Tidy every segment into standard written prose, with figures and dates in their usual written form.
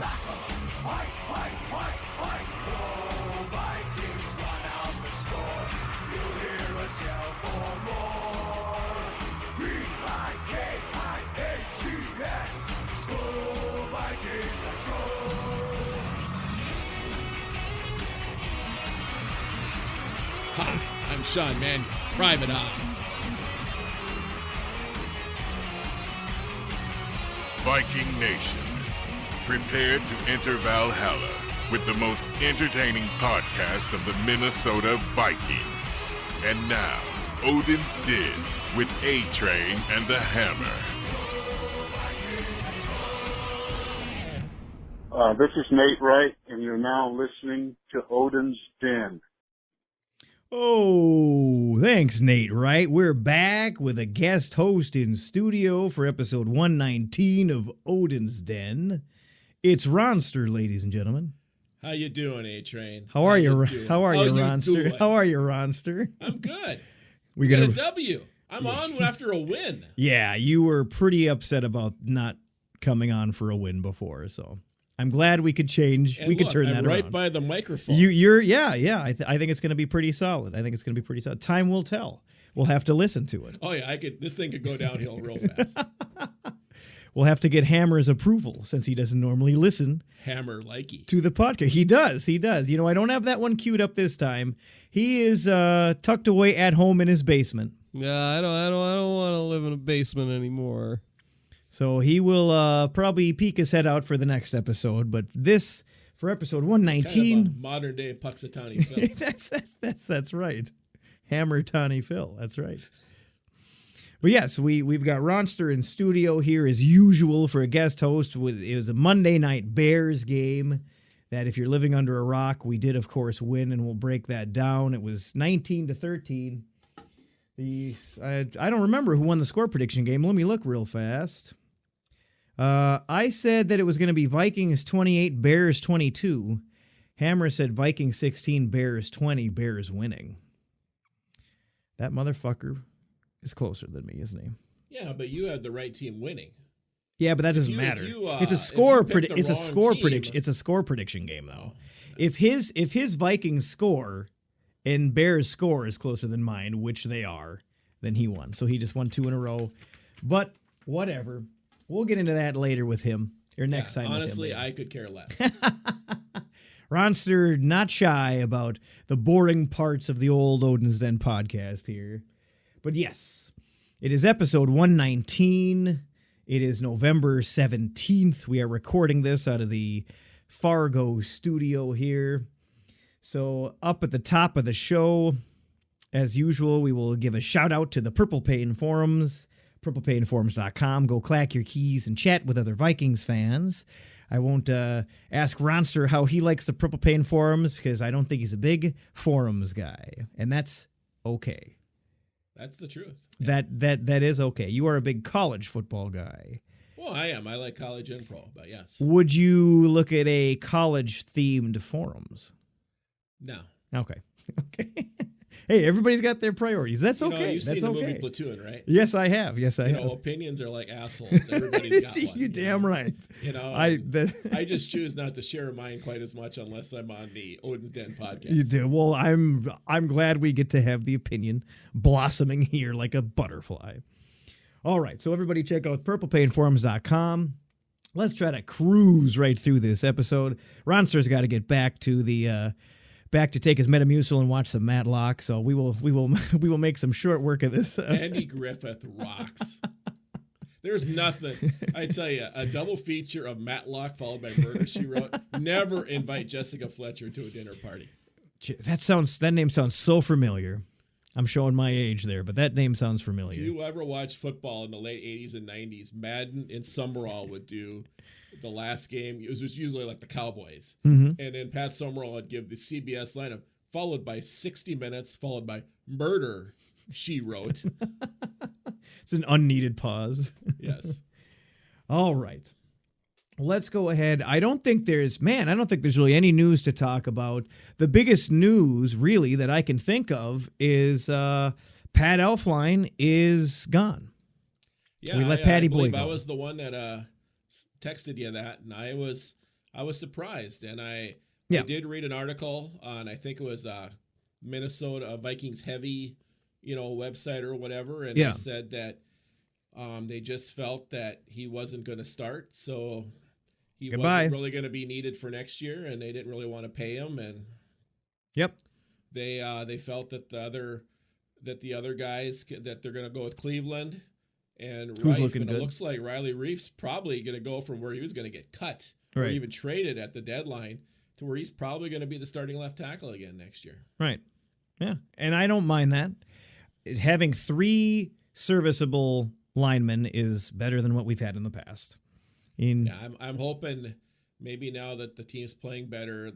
Fight, fight, fight, fight. Go Vikings, run out the score. You'll hear us yell for more. V-I-K-I-N-G-S. SKOL Vikings, let's go. Hi, I'm Sean Mannion, Private Eye. Viking Nation, prepare to enter Valhalla with the most entertaining podcast of the Minnesota Vikings. And now, Odin's Den with A-Train and the Hammer. This is Nate Wright, and you're now listening to Odin's Den. Oh, thanks, Nate Wright. We're back with a guest host in studio for episode 119 of Odin's Den. It's Ronster, ladies and gentlemen. How you doing, A-Train? How are you, doing? Ronster? How are you, Ronster? I'm good. We got a W. I'm on after a win. Yeah, you were pretty upset about not coming on for a win before, so I'm glad we could change. And we could look, turn I'm that right around. by the microphone. Yeah. I think it's going to be pretty solid. Time will tell. We'll have to listen to it. Oh yeah, this thing could go downhill real fast. We'll have to get Hammer's approval since he doesn't normally listen. Hammer likey to the podcast. He does. You know, I don't have that one queued up this time. He is tucked away at home in his basement. Yeah, I don't want to live in a basement anymore. So he will probably peek his head out for the next episode. But this, for episode 119. Kind of a modern day Puxatawny Phil. that's right. Hammer Tawny Phil. That's right. But yes, we've got Ronster in studio here as usual for a guest host. It was a Monday night Bears game that, if you're living under a rock, we did, of course, win, and we'll break that down. It was 19-13. I don't remember who won the score prediction game. Let me look real fast. I said that it was going to be Vikings 28, Bears 22. Hammer said Vikings 16, Bears 20, Bears winning. That motherfucker is closer than me, isn't he? Yeah, but you had the right team winning. Yeah, but that doesn't matter. It's a score prediction. It's a score prediction game, though. If his Vikings score and Bears score is closer than mine, which they are, then he won. So he just won 2 in a row. But whatever. We'll get into that later with him, or next time. Honestly, I could care less. Ronster, not shy about the boring parts of the old Odin's Den podcast here. But yes, it is episode 119. It is November 17th. We are recording this out of the Fargo studio here. So up at the top of the show, as usual, we will give a shout out to the Purple Pain Forums. purplepainforums.com. Go clack your keys and chat with other Vikings fans. I won't ask Ronster how he likes the Purple Pain Forums because I don't think he's a big forums guy, and that's okay. That's the truth. Yeah. That is okay. You are a big college football guy. Well, I am. I like college and pro, but yes. Would you look at a college-themed forums? No. Okay. Okay. Hey, everybody's got their priorities. That's okay. You've seen the movie Platoon, right? Yes, I have. Opinions are like assholes. Everybody's got one. You're damn right. I just choose not to share mine quite as much unless I'm on the Odin's Den podcast. You do. Well, I'm glad we get to have the opinion blossoming here like a butterfly. All right, so everybody check out purplepainforums.com. Let's try to cruise right through this episode. Ronster's got to get back to take his Metamucil and watch some Matlock. So we will make some short work of this. Andy Griffith rocks. There's nothing. I tell you, a double feature of Matlock followed by Murder, She Wrote. Never invite Jessica Fletcher to a dinner party. That name sounds so familiar. I'm showing my age there, but that name sounds familiar. If you ever watched football in the late 80s and 90s, Madden and Summerall would do the last game. It was usually like the Cowboys. Mm-hmm. And then Pat Summerall would give the CBS lineup, followed by 60 Minutes, followed by Murder, She Wrote. It's an unneeded pause. Yes. All right. Let's go ahead. I don't think there's really any news to talk about. The biggest news, really, that I can think of is Pat Elflein is gone. Yeah, we let Patty Boy go. I was the one that texted you that, and I was I was surprised, and I Yeah. did read an article on, I think it was Minnesota Vikings Heavy, website or whatever, and Yeah. they said that they just felt that he wasn't going to start, so he Goodbye. wasn't really going to be needed for next year, and they didn't really want to pay him, and Yep. they felt that the other guys that they're going to go with Cleveland and Who's Reif, looking and good. it looks like Riley Reif's probably going to go from where he was going to get cut or Right. even traded at the deadline to where he's probably going to be the starting left tackle again next year. Right. Yeah. And I don't mind that. Having 3 serviceable linemen is better than what we've had in the past. Yeah, I'm hoping maybe now that the team's playing better,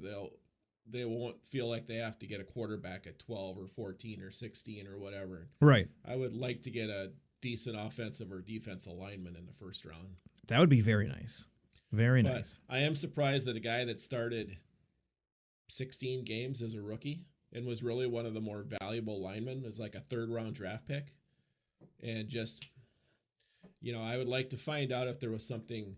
they won't feel like they have to get a quarterback at 12 or 14 or 16 or whatever. Right. I would like to get a decent offensive or defensive lineman in the first round. That would be very nice. Very But nice. I am surprised that a guy that started 16 games as a rookie and was really one of the more valuable linemen is like a 3rd-round draft pick. And just, I would like to find out if there was something,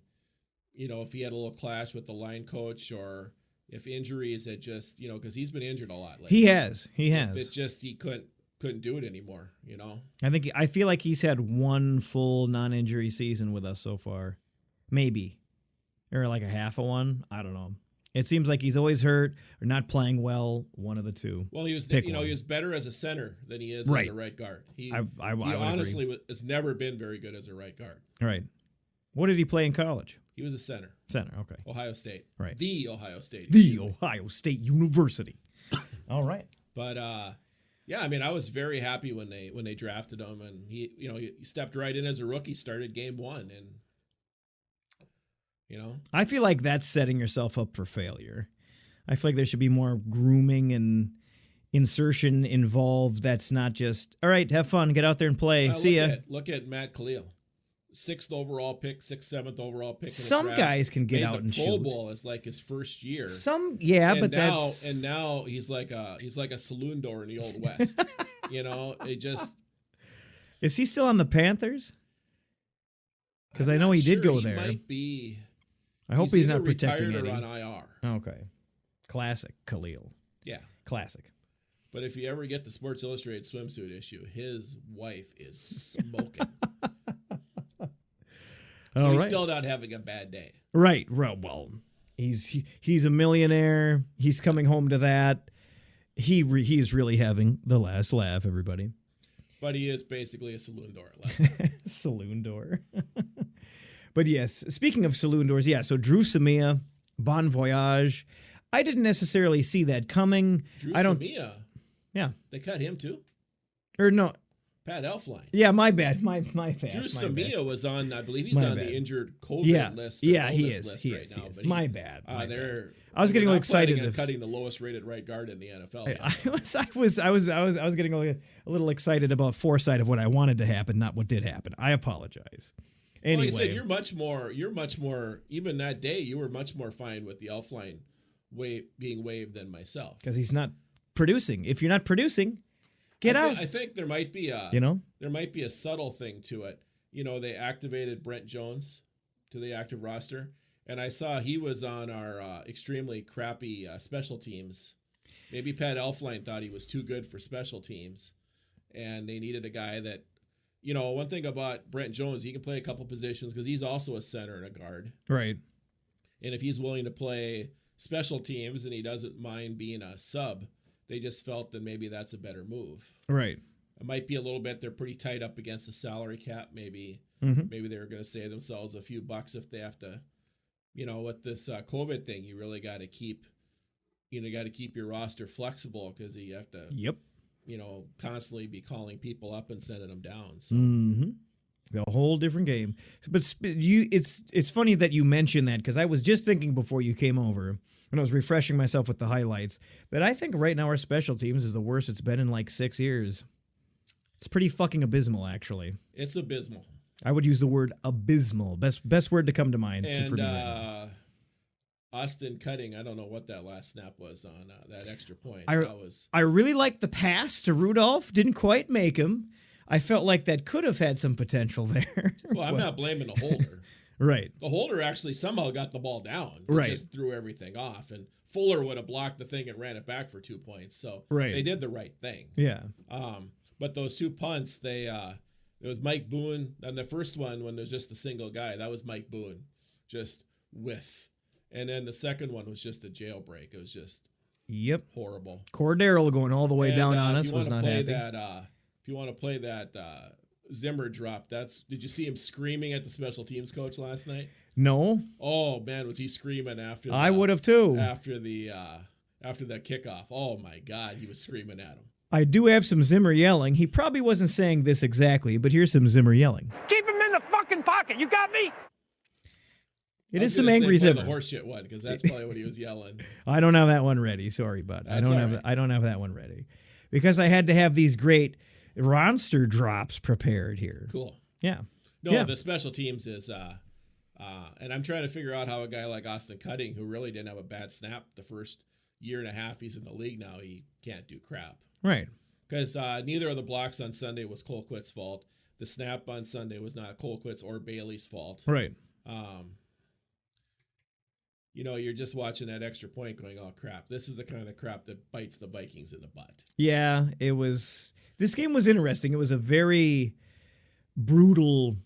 if he had a little clash with the line coach or if injuries had just, because he's been injured a lot lately. He has. If it just, he couldn't do it anymore, I feel like he's had 1 full non-injury season with us so far. Maybe. Or like a half of one. I don't know. It seems like he's always hurt or not playing well, one of the two. Well, he was, Pick he one. was better as a center than he is Right. as a right guard. He I would honestly agree. has never been very good as a right guard. Right. What did he play in college? He was a center. Center. Okay. Ohio State. Right. The Ohio State. The excuse me. Ohio State University. All right. But yeah, I mean, I was very happy when they drafted him, and he stepped right in as a rookie, started game 1, and I feel like that's setting yourself up for failure. I feel like there should be more grooming and insertion involved. That's not just, all right, have fun, get out there and play. See ya. Look at Matt Khalil, 6th overall pick, 6th, 7th overall pick. In the Some draft. guys can get Made out the and Pro shoot. Bowl as like his first year. But that's now he's like a saloon door in the Old West. It just. Is he still on the Panthers? Because I I'm know not he did sure. go He there. might be. I hope he's not either protecting retired Eddie. or on IR. Okay. Classic Khalil. Yeah. Classic. But if you ever get the Sports Illustrated swimsuit issue, his wife is smoking. So All he's right. still not having a bad day. Right. Well, he's a millionaire. He's coming home to that. He is really having the last laugh, everybody. But he is basically a saloon door at left. Saloon door. But yes, speaking of saloon doors, yeah, so Drew Samia, Bon Voyage. I didn't necessarily see that coming. Drew I don't. Samia, Yeah. they cut him too. Or no. Pat Elflein. Yeah, my bad. My bad. Drew my bad. Samia was on, I believe he's My on bad. the injured COVID Yeah. list. or Yeah, he illness is. list He right is. now, He is. but My bad. My bad. they're. I was getting they're not excited planning on to- cutting the lowest rated right guard in the NFL. yet. I was getting a little excited about foresight of what I wanted to happen, not what did happen. I apologize. Anyway, Well, you said you're much more. Even that day, you were much more fine with the Elflein being waived than myself. because he's not producing. If you're not producing, get out. I think there might be a there might be a subtle thing to it. They activated Brent Jones to the active roster, and I saw he was on our extremely crappy special teams. Maybe Pat Elflein thought he was too good for special teams, and they needed a guy that. One thing about Brent Jones, he can play a couple positions because he's also a center and a guard. Right. And if he's willing to play special teams and he doesn't mind being a sub, they just felt that maybe that's a better move. Right. It might be a little bit, they're pretty tight up against the salary cap. Maybe Mm-hmm. they were going to save themselves a few bucks if they have to, with this COVID thing, you really got to keep your roster flexible because you have to, Yep. constantly be calling people up and sending them down. So. Mm-hmm. A whole different game. But it's funny that you mentioned that because I was just thinking before you came over and I was refreshing myself with the highlights that I think right now our special teams is the worst it's been in like 6 years. It's pretty fucking abysmal, actually. It's abysmal. I would use the word abysmal. Best word to come to mind And for me right now. Austin Cutting, I don't know what that last snap was on that extra point. I really liked the pass to Rudolph. Didn't quite make him. I felt like that could have had some potential there. Well, I'm not blaming the holder. Right. The holder actually somehow got the ball down. Right. Just threw everything off. And Fuller would have blocked the thing and ran it back for 2 points. So Right. they did the right thing. Yeah. But those 2 punts, it was Mike Boone. And the first one, when there's just a single guy, that was Mike Boone. Just whiff. And then the second one was just a jailbreak. It was just horrible. Cordero going all the way down on us was not happy. If you want to play that Zimmer drop, did you see him screaming at the special teams coach last night? No. Oh man, was he screaming after? I would have too. After that kickoff. Oh my God, he was screaming at him. I do have some Zimmer yelling. He probably wasn't saying this exactly, but here's some Zimmer yelling. Keep him in the fucking pocket. You got me? It is some angry Zimmer. The horseshit one, because that's probably what he was yelling. I don't have that one ready. Sorry, bud. I don't have that one ready because I had to have these great Ronster drops prepared here. Cool. Yeah. No, the special teams is, and I'm trying to figure out how a guy like Austin Cutting, who really didn't have a bad snap the first year and a half he's in the league now, he can't do crap. Right. Because neither of the blocks on Sunday was Colquitt's fault. The snap on Sunday was not Colquitt's or Bailey's fault. Right. You're just watching that extra point going, oh, crap. This is the kind of crap that bites the Vikings in the butt. Yeah, this game was interesting. It was a very brutal,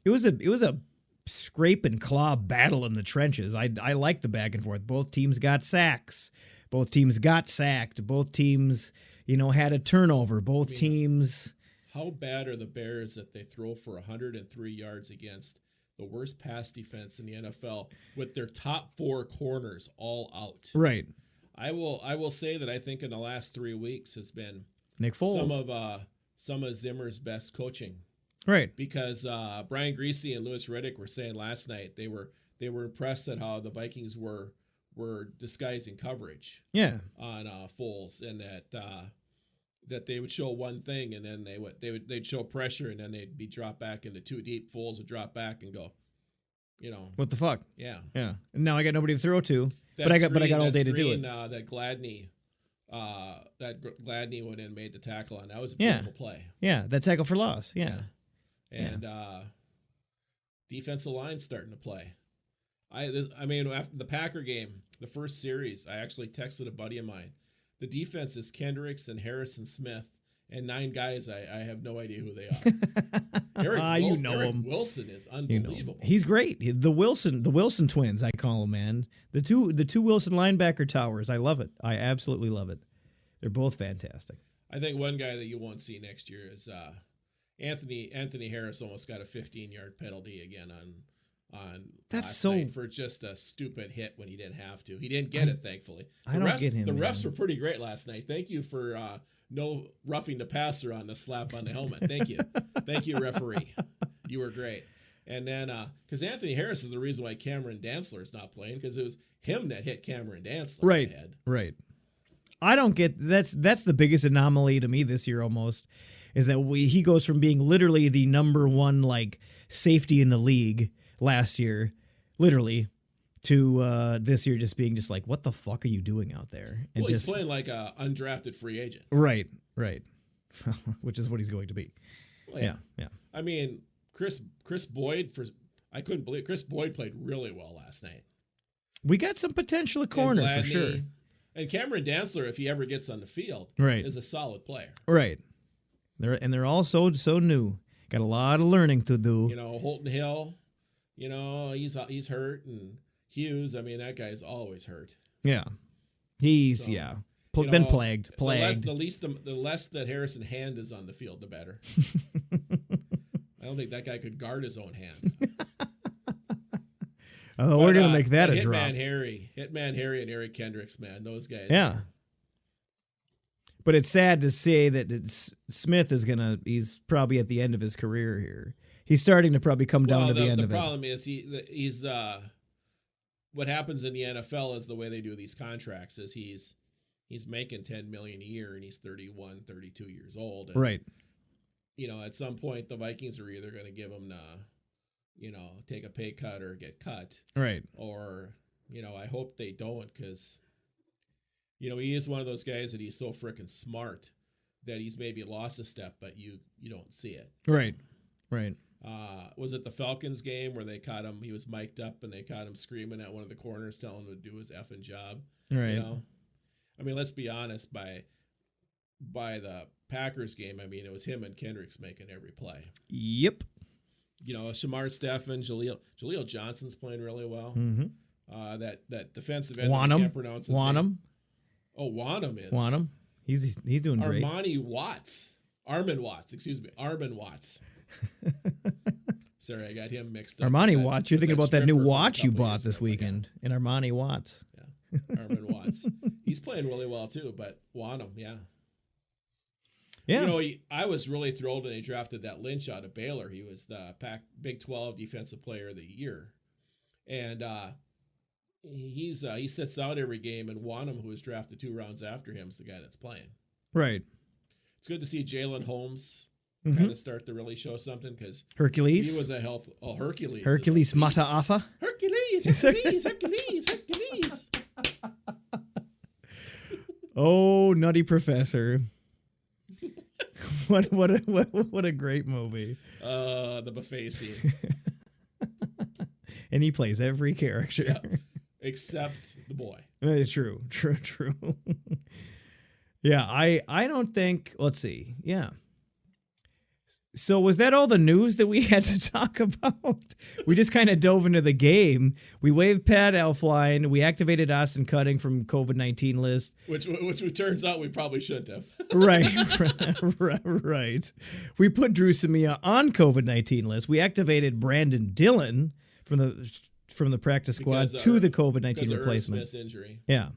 it was a scrape and claw battle in the trenches. I like the back and forth. Both teams got sacks. Both teams got sacked. Both teams, had a turnover. Both teams. How bad are the Bears that they throw for 103 yards against the worst pass defense in the NFL with their top 4 corners all out? Right. I will say that I think in the last 3 weeks has been Nick Foles. Some of Zimmer's best coaching. Right. Because Brian Griese and Louis Riddick were saying last night they were impressed at how the Vikings were disguising coverage. Yeah. On Foles, and that they would show one thing and then they'd show pressure and then they'd be dropped back into 2 deep. Foles would drop back and go, what the fuck? Yeah. Yeah. And now I got nobody to throw to. But I got all day to do it. That Gladney went in and made the tackle on. That was a beautiful play. Yeah, that tackle for loss. Yeah. And defensive line starting to play. After the Packer game, the first series, I actually texted a buddy of mine. The defense is Kendricks and Harrison Smith and 9 guys. I have no idea who they are. Eric Wilson is unbelievable. He's great. The Wilson twins, I call them, man. The two Wilson linebacker towers. I love it. I absolutely love it. They're both fantastic. I think one guy that you won't see next year is Anthony Harris. Almost got a 15-yard penalty again on last night for just a stupid hit when he didn't have to. He didn't get it, thankfully. The refs were pretty great last night. Thank you for no roughing the passer on the slap on the helmet. Thank you. Thank you, referee. You were great. And then, because Anthony Harris is the reason why Cameron Dantzler is not playing, because it was him that hit Cameron Dantzler in the head. Right. I don't get that's the biggest anomaly to me this year almost, is that he goes from being literally the number one safety in the league last year, literally, to this year just being just what the fuck are you doing out there? And he's playing like a undrafted free agent. Right. Which is what he's going to be. Well, yeah. I mean, Chris Boyd, I couldn't believe Chris Boyd played really well last night. We got some potential at corner for sure. And Cameron Dantzler, if he ever gets on the field, is a solid player. Right. They're all so new. Got a lot of learning to do. Holton Hill, he's hurt, and Hughes, that guy's always hurt. Yeah. He's been plagued. The less that Harrison Hand is on the field, the better. I don't think that guy could guard his own hand. We're going to make that a drop. Hitman Harry and Eric Kendricks, man, those guys. Yeah. But it's sad to say that Smith he's probably at the end of his career here. He's starting to probably come down to the end of it. The problem is he's what happens in the NFL is the way they do these contracts is he's making $10 million a year and he's 31, 32 years old. And, right. At some point the Vikings are either going to give him take a pay cut or get cut. Right. Or, I hope they don't, because, he is one of those guys that he's so freaking smart that he's maybe lost a step, but you don't see it. Right. Right. Was it the Falcons game where they caught him? He was mic'd up and they caught him screaming at one of the corners, telling him to do his effing job. Right. You know? I mean, let's be honest. By the Packers game, I mean, it was him and Kendricks making every play. Yep. You know, Shamar Steffen, Jaleel Johnson's playing really well. Mm-hmm. That defensive end, I can't pronounce his name. Oh, Wanham is. Wanham. He's doing great. Armand Watts. Excuse me. Armand Watts. Sorry, I got him mixed up. Armani Watts. You're thinking about that new watch you bought this ago, weekend. In Armani Watts. Yeah. Armand Watts. He's playing really well too, but Wanham, yeah. Yeah. You know, I was really thrilled when they drafted that Lynch out of Baylor. He was the Big 12 Defensive Player of the Year. And he sits out every game, and Wanham, who was drafted 2 rounds after him, is the guy that's playing. Right. It's good to see Jalen Holmes kind of start to really show something, because Hercules. he was a health. Oh, Hercules. Hercules Mataafa. Hercules. Oh, Nutty Professor. What a great movie. The buffet scene. And he plays every character. Yeah, except the boy. True. Yeah, I don't think, let's see. Yeah. So was that all the news that we had to talk about? We just kind of dove into the game. We waved Pat Elfline. We activated Austin Cutting from COVID-19 list. Which turns out we probably shouldn't have. Right. We put Drew Samia on COVID-19 list. We activated Brandon Dillon from the practice squad to the COVID-19 replacement. Smith's injury. Yeah.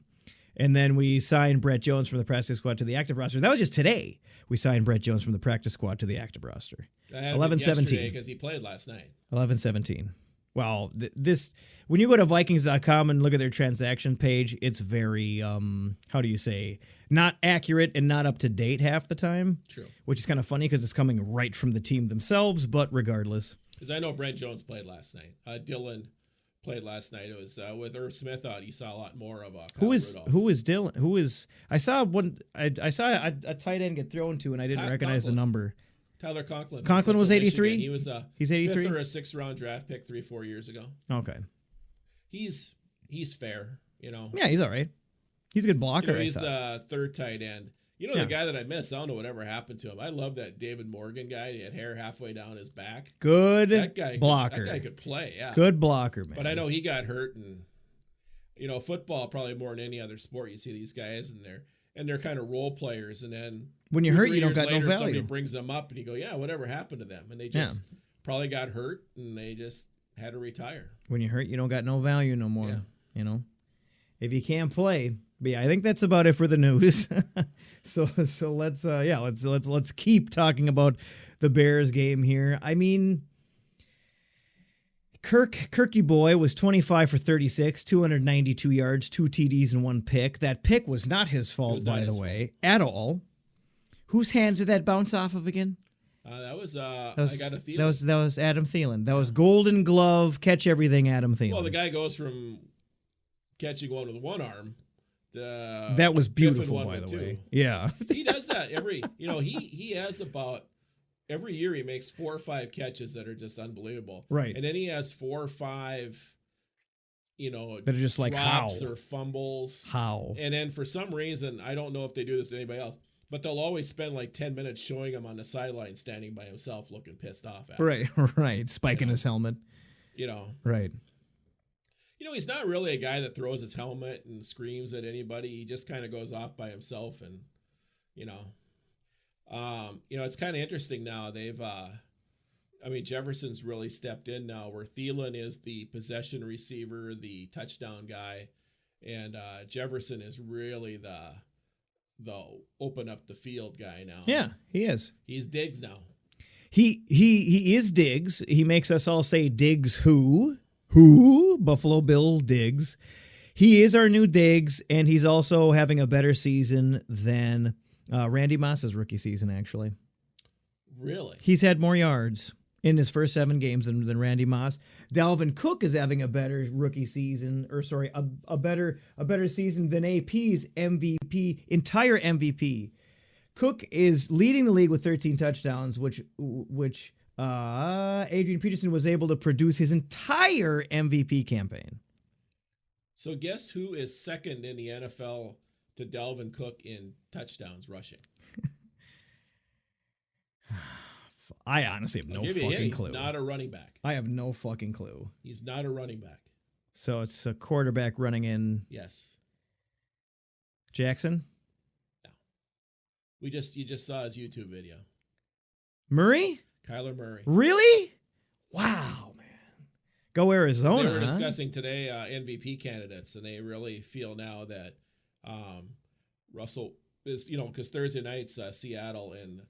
And then we signed Brett Jones from the practice squad to the active roster. That was just today. We signed Brett Jones from the practice squad to the active roster. 11-17 because he played last night. 11-17. Well, this when you go to Vikings.com and look at their transaction page, it's very how do you say, not accurate and not up to date half the time. True. Which is kind of funny because it's coming right from the team themselves. But regardless, because I know Brett Jones played last night. Dylan played last night. It was with Irv Smith out. He saw a lot more of Kyle Rudolph. Who is Dylan? I saw a tight end get thrown to, and I didn't recognize the number. Tyler Conklin. Conklin was 83. He was he's 83 5th or a 6th round draft pick 3-4 years ago. Okay. He's fair, you know. Yeah, he's all right. He's a good blocker. You know, he's the 3rd tight end. You know, the guy that I missed, I don't know whatever happened to him. I love that David Morgan guy. He had hair halfway down his back. Good blocker. That guy could play, yeah. Good blocker, man. But I know he got hurt, and, you know, football probably more than any other sport. You see these guys, and they're kind of role players, and then when you're hurt, you don't got no value. Somebody brings them up, and you go, yeah, whatever happened to them? And they just probably got hurt, and they just had to retire. When you're hurt, you don't got no value no more. Yeah. You know, if you can't play. But yeah, I think that's about it for the news. So let's keep talking about the Bears game here. I mean, Kirky boy was 25 for 36, 292 yards, 2 TDs and 1 pick. That pick was not his fault, by the way, at all. Whose hands did that bounce off of again? That was I got a Thielen. That was Adam Thielen. That was Golden Glove, catch everything, Adam Thielen. Well, the guy goes from catching one with one arm. That was beautiful, by the way. Yeah, he does that he has about every year he makes 4 or 5 catches that are just unbelievable. Right, and then he has 4 or 5, that are just like drops or fumbles. How? And then for some reason, I don't know if they do this to anybody else, but they'll always spend like 10 minutes showing him on the sideline standing by himself, looking pissed off. Right, spiking his helmet. Right. He's not really a guy that throws his helmet and screams at anybody. He just kind of goes off by himself, and it's kind of interesting now. They've, Jefferson's really stepped in now, where Thielen is the possession receiver, the touchdown guy, and Jefferson is really the open up the field guy now. Yeah, he is. He's Diggs now. He is Diggs. He makes us all say Diggs who Buffalo Bill Diggs. He is our new Diggs, and he's also having a better season than Randy Moss's rookie season, actually. Really? He's had more yards in his first 7 games than Randy Moss. Dalvin Cook is having a better rookie season, a better season than AP's entire MVP. Cook is leading the league with 13 touchdowns, which Adrian Peterson was able to produce his entire MVP campaign. So guess who is second in the NFL to Dalvin Cook in touchdowns rushing? I honestly have no fucking clue. He's not a running back. I have no fucking clue. He's not a running back. So it's a quarterback running in. Yes. Jackson? No. You just saw his YouTube video. Murray? Kyler Murray. Really? Wow, man. Go Arizona. They were discussing today MVP candidates, and they really feel now that Russell is, because Thursday night's Seattle and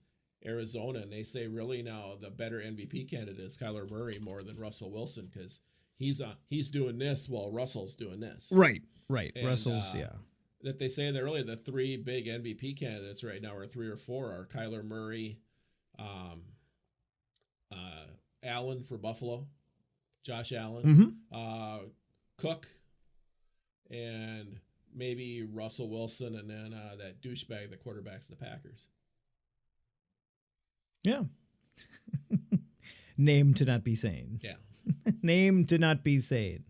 Arizona, and they say really now the better MVP candidate is Kyler Murray more than Russell Wilson because he's doing this while Russell's doing this. Right. And, Russell's, That they say that really the three big MVP candidates right now, or 3 or 4, are Kyler Murray, Allen for Buffalo, Josh Allen, Cook, and maybe Russell Wilson, and then that douchebag that quarterbacks the Packers. Yeah. Name to not be sane. Yeah. Name to not be sane.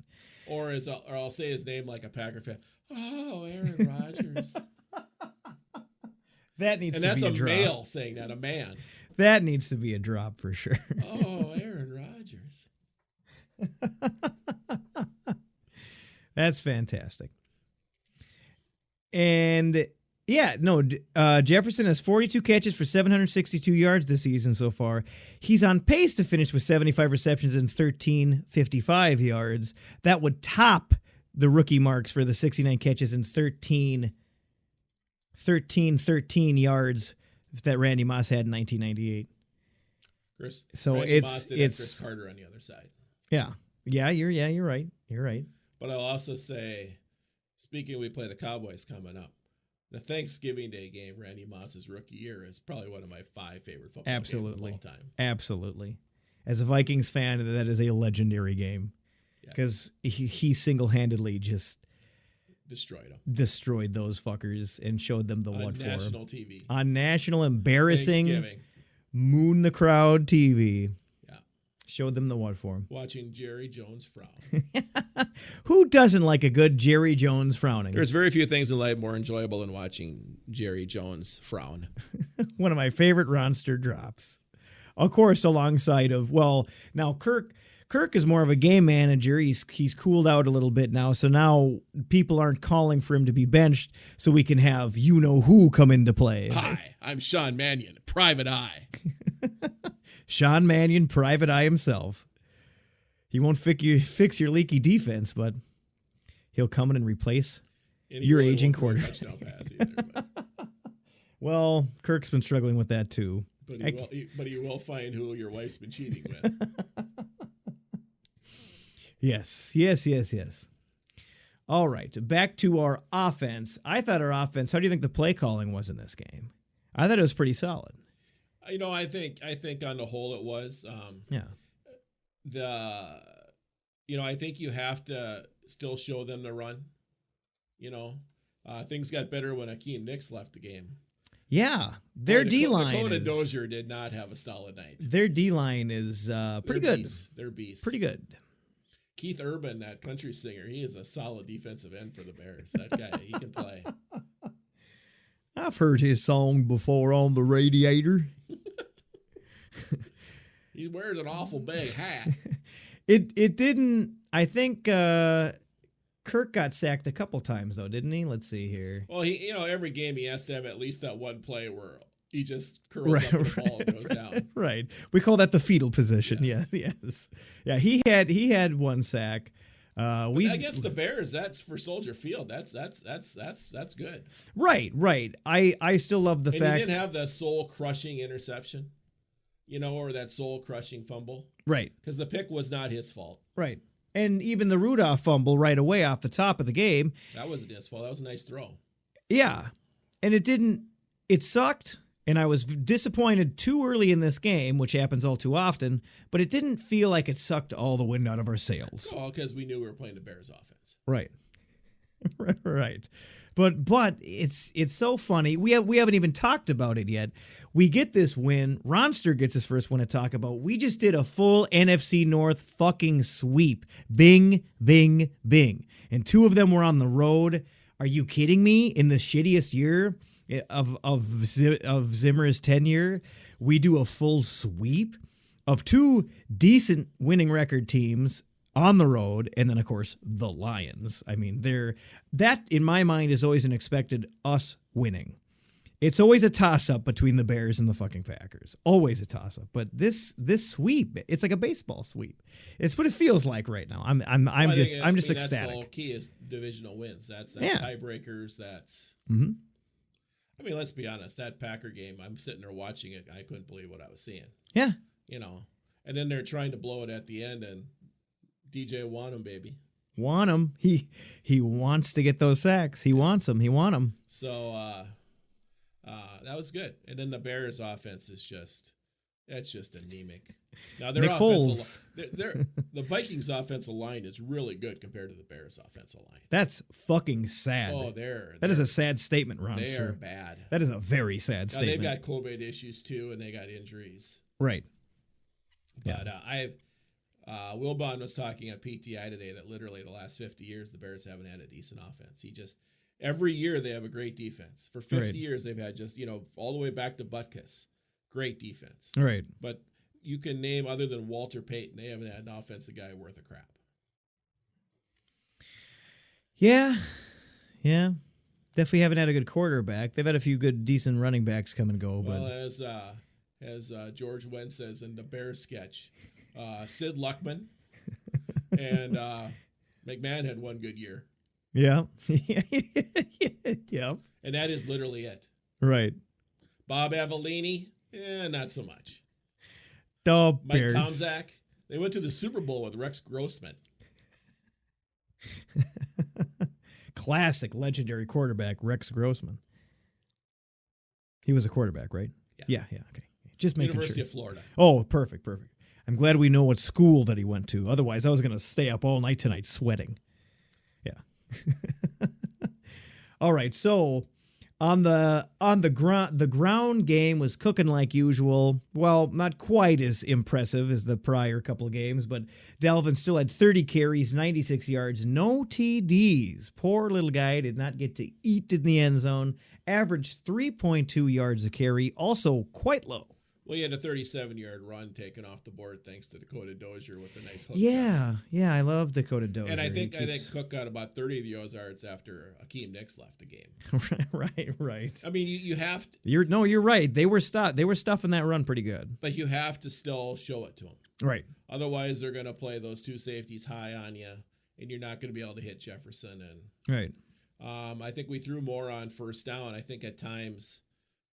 Or I'll say his name like a Packer fan. Oh, Aaron Rodgers. That needs to be a drop. And that's a male saying that, a man. That needs to be a drop for sure. Oh, Aaron Rodgers. That's fantastic. And Jefferson has 42 catches for 762 yards this season so far. He's on pace to finish with 75 receptions and 1355 yards. That would top the rookie marks for the 69 catches and 13 yards that Randy Moss had in 1998. Randy Moss did have Chris Carter on the other side. Yeah, you're right. But I'll also say, speaking, we play the Cowboys coming up. The Thanksgiving Day game, Randy Moss's rookie year, is probably one of my 5 favorite football games of all time. Absolutely. As a Vikings fan, that is a legendary game because he single-handedly just destroyed those fuckers and showed them the what for. On national TV. On national embarrassing moon the crowd TV. Yeah. Showed them the what for. Watching Jerry Jones frown. Who doesn't like a good Jerry Jones frowning? There's very few things in life more enjoyable than watching Jerry Jones frown. One of my favorite Ronster drops. Of course, alongside of, now Kirk is more of a game manager. He's cooled out a little bit now, so now people aren't calling for him to be benched, so we can have you-know-who come into play. Hi, I'm Sean Mannion, Private Eye. Sean Mannion, Private Eye himself. He won't fix your leaky defense, but he'll come in and replace your aging quarterback. Well, Kirk's been struggling with that too. But he will find who your wife's been cheating with. Yes. All right, back to our offense. I thought our offense, how do you think the play calling was in this game? I thought it was pretty solid. I think on the whole it was. I think you have to still show them the run. Things got better when Akeem Nicks left the game. Yeah, their D-line Dakota Dozier did not have a solid night. Their D-line is pretty good. They're beasts. Pretty good. Keith Urban, that country singer, he is a solid defensive end for the Bears. That guy, he can play. I've heard his song before on the radiator. He wears an awful big hat. It didn't. I think Kirk got sacked a couple times though, didn't he? Let's see here. Well, every game he has to have at least that one play where he just curls up the ball and goes down. Right. We call that the fetal position. Yes. Yeah. He had one sack. Against the Bears, that's for Soldier Field. That's good. Right. I still love the fact he didn't have the soul crushing interception, or that soul crushing fumble. Right. Because the pick was not his fault. Right. And even the Rudolph fumble right away off the top of the game. That wasn't his fault. That was a nice throw. Yeah. And it sucked. And I was disappointed too early in this game, which happens all too often, but it didn't feel like it sucked all the wind out of our sails. Oh, because we knew we were playing the Bears offense. Right. Right. But it's so funny. We haven't even talked about it yet. We get this win. Ronster gets his first one to talk about. We just did a full NFC North fucking sweep. Bing, bing, bing. And 2 of them were on the road. Are you kidding me? In the shittiest year of Zimmer's tenure, we do a full sweep of 2 decent winning record teams on the road, and then, of course, the Lions. I mean, that, in my mind, is always an expected us winning. It's always a toss-up between the Bears and the fucking Packers. Always a toss-up. But this sweep, it's like a baseball sweep. It's what it feels like right now. I'm just ecstatic. That's the whole key is divisional wins. That's tiebreakers. That's. Mm-hmm. I mean, let's be honest. That Packer game, I'm sitting there watching it. I couldn't believe what I was seeing. Yeah. And then they're trying to blow it at the end, and DJ want him, baby. Want him. He wants to get those sacks. He wants them. He want them. So that was good. And then the Bears offense is just anemic. Now their the Vikings offensive line is really good compared to the Bears offensive line. That's fucking sad. Oh, that is a sad statement, Ron. They are bad. That is a very sad statement. They've got COVID issues too, and they got injuries. Right. But Wilbon was talking at PTI today that literally the last 50 years the Bears haven't had a decent offense. Every year they have a great defense. For 50 years they've had just, all the way back to Butkus, great defense. Right. But you can name, other than Walter Payton, they haven't had an offensive guy worth a crap. Yeah. Yeah. Definitely haven't had a good quarterback. They've had a few good, decent running backs come and go. Well, as George Wentz says in the Bears sketch, Sid Luckman and McMahon had one good year. Yeah. Yep. And that is literally it. Right. Bob Avellini, not so much. The Mike Bears. Tomczak, they went to the Super Bowl with Rex Grossman. Classic, legendary quarterback, Rex Grossman. He was a quarterback, right? Yeah. Yeah. Okay. Just making University sure. of Florida. Oh, perfect. I'm glad we know what school that he went to. Otherwise, I was going to stay up all night tonight sweating. Yeah. All right. So on the ground game was cooking like usual. Well, not quite as impressive as the prior couple of games, but Dalvin still had 30 carries, 96 yards, no TDs. Poor little guy did not get to eat in the end zone. Averaged 3.2 yards a carry, also quite low. Well, he had a 37-yard run taken off the board thanks to Dakota Dozier with a nice hook. Yeah, I love Dakota Dozier. And I think Cook got about 30 of those yards after Akeem Nicks left the game. Right. I mean, you have to. You're right. They were stuffing that run pretty good. But you have to still show it to them. Right. Otherwise, they're going to play those 2 safeties high on you, and you're not going to be able to hit Jefferson. And right. I think we threw more on first down. I think at times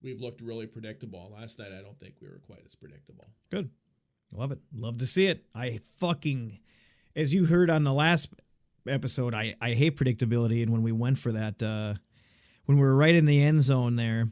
we've looked really predictable. Last night, I don't think we were quite as predictable. Good. Love it. Love to see it. As you heard on the last episode, I hate predictability. And when we went for that, when we were right in the end zone there,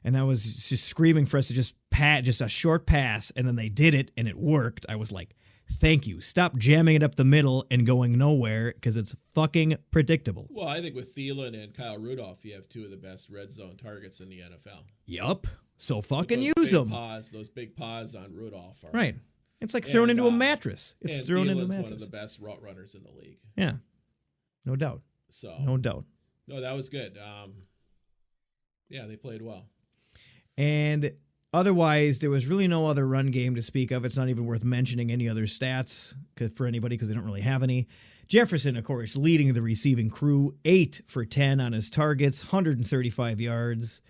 and I was just screaming for us to just a short pass, and then they did it, and it worked, I was like, thank you. Stop jamming it up the middle and going nowhere, because it's fucking predictable. Well, I think with Thielen and Kyle Rudolph, you have 2 of the best red zone targets in the NFL. Yup. So fucking use them. Those big paws on Rudolph are right. It's like thrown into a mattress. It's thrown into a mattress. One of the best route runners in the league. Yeah. No doubt. No doubt. No, that was good. Yeah, they played well. And otherwise, there was really no other run game to speak of. It's not even worth mentioning any other stats for anybody because they don't really have any. Jefferson, of course, leading the receiving crew, 8 for 10 on his targets, 135 yards.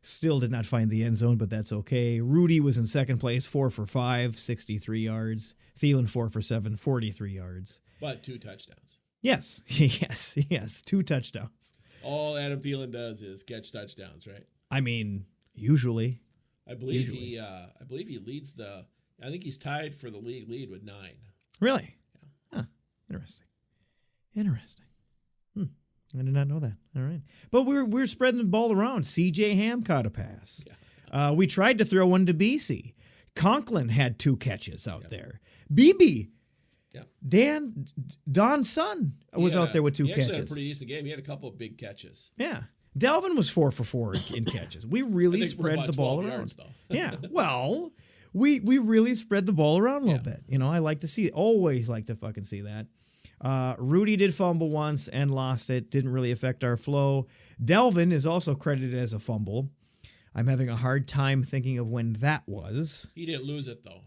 Still did not find the end zone, but that's okay. Rudy was in second place, 4 for 5, 63 yards. Thielen, 4 for 7, 43 yards. But 2 touchdowns. Yes, 2 touchdowns. All Adam Thielen does is catch touchdowns, right? I mean, usually. I believe he leads I think he's tied for the league lead with 9. Really? Yeah. Huh. Interesting. I did not know that. All right. But we're spreading the ball around. CJ Ham caught a pass. Yeah. We tried to throw one to BC. Conklin had 2 catches out there. BB Don's son was out there with 2 he actually catches. had a pretty decent game. He had a couple of big catches. Yeah. Delvin was 4 for 4 in catches. We really spread the ball around. Yards, Yeah. Well, we really spread the ball around a little bit. You know, I like to see it. Always like to fucking see that. Rudy did fumble once and lost it. Didn't really affect our flow. Delvin is also credited as a fumble. I'm having a hard time thinking of when that was. He didn't lose it though.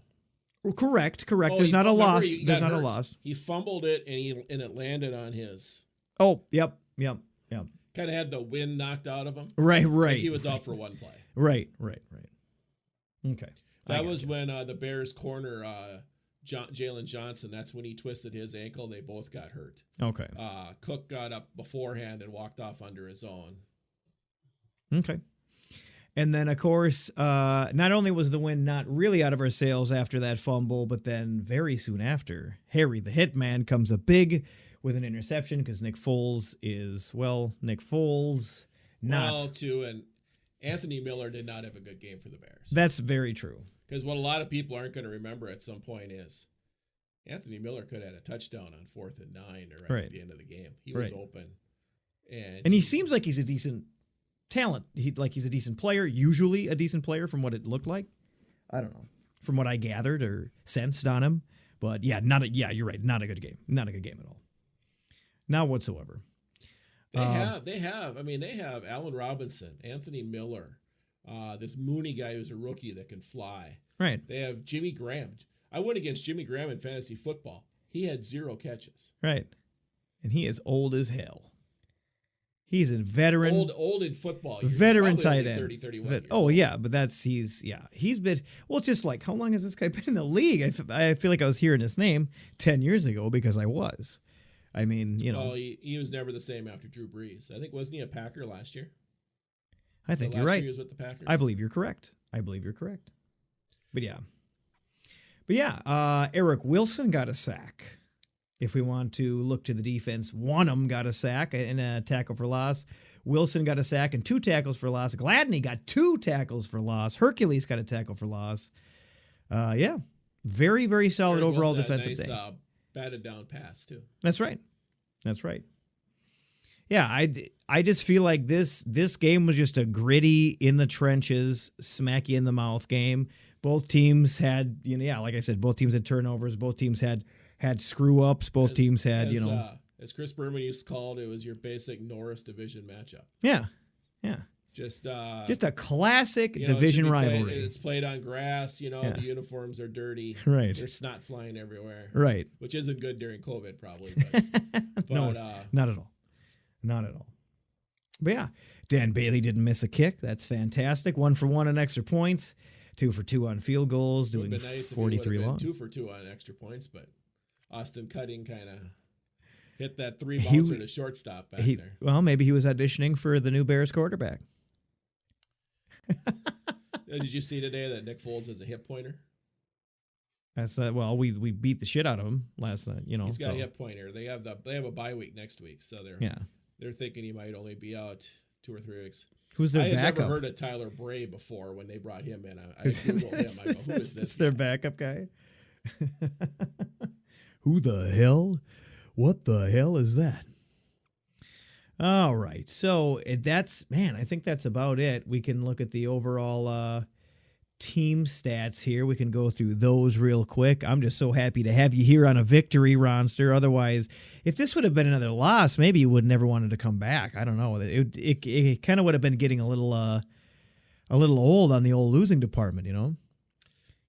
Well, correct. Oh, There's not a loss. There's not a loss. He fumbled it and it landed on his. Oh, yep. Kind of had the wind knocked out of him. Right. Like he was out for one play. Right. Okay. That was when the Bears corner Jalen Johnson. That's when he twisted his ankle. They both got hurt. Okay. Cook got up beforehand and walked off under his own. Okay. And then, of course, not only was the win not really out of our sails after that fumble, but then very soon after, Harry the Hitman comes up big with an interception because Nick Foles not. Well, too, and Anthony Miller did not have a good game for the Bears. That's very true. Because what a lot of people aren't going to remember at some point is Anthony Miller could have had a touchdown on 4th and 9 or right at the end of the game. He was open. And he seems like he's a decent talent. He's a decent player, usually a decent player from what it looked like. I don't know. From what I gathered or sensed on him. But you're right. Not a good game. Not a good game at all. Not whatsoever. They have Allen Robinson, Anthony Miller, this Mooney guy who's a rookie that can fly. Right. They have Jimmy Graham. I went against Jimmy Graham in fantasy football. He had 0 catches. Right. And he is old as hell. He's a veteran. Old in football. Veteran tight end. 30, 31 years oh, old. yeah. But he's been, well, just like, how long has this guy been in the league? I feel like I was hearing his name 10 years ago because I was. I mean, you know. Well, he was never the same after Drew Brees. I think, wasn't he a Packer last year? I think you're right. He was with the Packers? I believe you're correct. But yeah, Eric Wilson got a sack. If we want to look to the defense, Wanham got a sack and a tackle for loss. Wilson got a sack and 2 tackles for loss. Gladney got 2 tackles for loss. Hercules got a tackle for loss. Very, very solid Eric overall Wilson defensive had a nice, day. Batted down pass too. That's right. Yeah, I just feel like this game was just a gritty in the trenches, smack you in the mouth game. Both teams had, like I said, both teams had turnovers. Both teams had screw ups. Both teams had, as Chris Berman used to call it, it was your basic Norris division matchup. Yeah. Just a classic division rivalry. It's played on grass. The uniforms are dirty. Right. There's snot flying everywhere. Right. Which isn't good during COVID, probably. But no, not at all. But yeah, Dan Bailey didn't miss a kick. That's fantastic. 1 for 1 on extra points. 2 for 2 on field goals. Doing nice 43 long. 2 for 2 on extra points, but Austin Cutting kind of hit that 3 bouncer to shortstop back there. Well, maybe he was auditioning for the new Bears quarterback. Did you see today that Nick Foles has a hip pointer? That's we beat the shit out of him last night. He's got a hip pointer. They have a bye week next week, so they're thinking he might only be out 2 or 3 weeks. Who's their backup? I had never heard of Tyler Bray before when they brought him in. I Googled him. I go, who is this? It's their backup guy. Who the hell? What the hell is that? All right. So I think that's about it. We can look at the overall team stats here. We can go through those real quick. I'm just so happy to have you here on a victory, Ronster. Otherwise, if this would have been another loss, maybe you would never wanted to come back. I don't know. It kind of would have been getting a little old on the old losing department,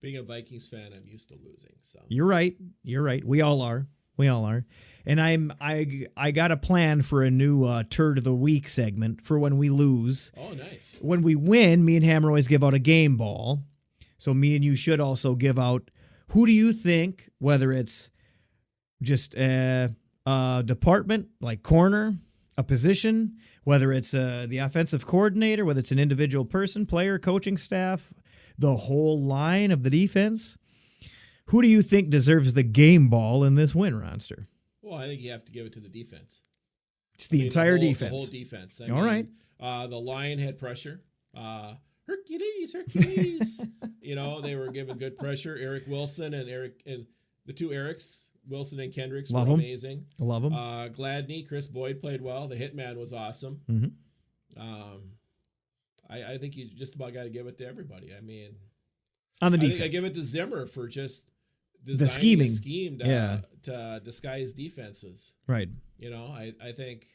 Being a Vikings fan, I'm used to losing. So You're right. We all are. And I got a plan for a new Turd of the Week segment for when we lose. Oh, nice. When we win, me and Hammer always give out a game ball. So me and you should also give out, who do you think, whether it's just a department like corner, a position, whether it's the offensive coordinator, whether it's an individual person, player, coaching staff, the whole line of the defense. Who do you think deserves the game ball in this win, Ronster? Well, I think you have to give it to the defense. It's the entire defense. The whole defense. All right. The line had pressure. Hercules. They were given good pressure. Eric Wilson and the two Erics Wilson and Kendricks Love were 'em. amazing. Love them. Gladney, Chris Boyd played well. The Hitman was awesome. I think you just about got to give it to everybody. I mean, On the I defense. think I give it to Zimmer for just The designing scheming. a scheme to, Yeah. to disguise defenses. Right. You know, I think,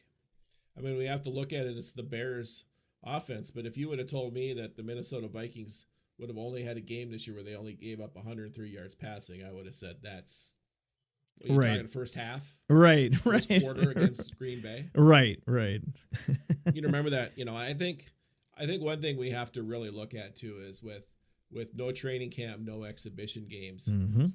I mean, we have to look at it. It's the Bears offense. But if you would have told me that the Minnesota Vikings would have only had a game this year where they only gave up 103 yards passing, I would have said that's what you're talking first half, Right. first Right. quarter against Green Bay. Right. Right. You remember that? You know, I think one thing we have to really look at too is with no training camp, no exhibition games,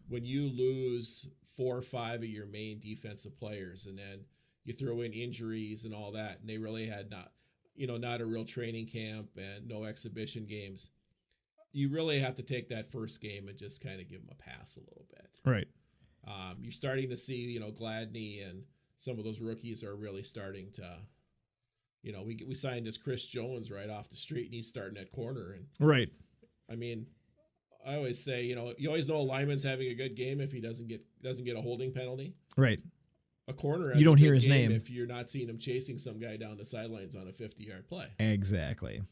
when you lose 4 or 5 of your main defensive players, and then you throw in injuries and all that, and they really had not a real training camp and no exhibition games, you really have to take that first game and just kind of give them a pass a little bit. Right. You're starting to see, Gladney and some of those rookies are really starting to, we signed this Chris Jones right off the street, and he's starting at corner. And Right. I mean, I always say, you always know a lineman's having a good game if he doesn't get a holding penalty. Right. A corner has You don't a hear good his game name if you're not seeing him chasing some guy down the sidelines on a 50-yard play. Exactly.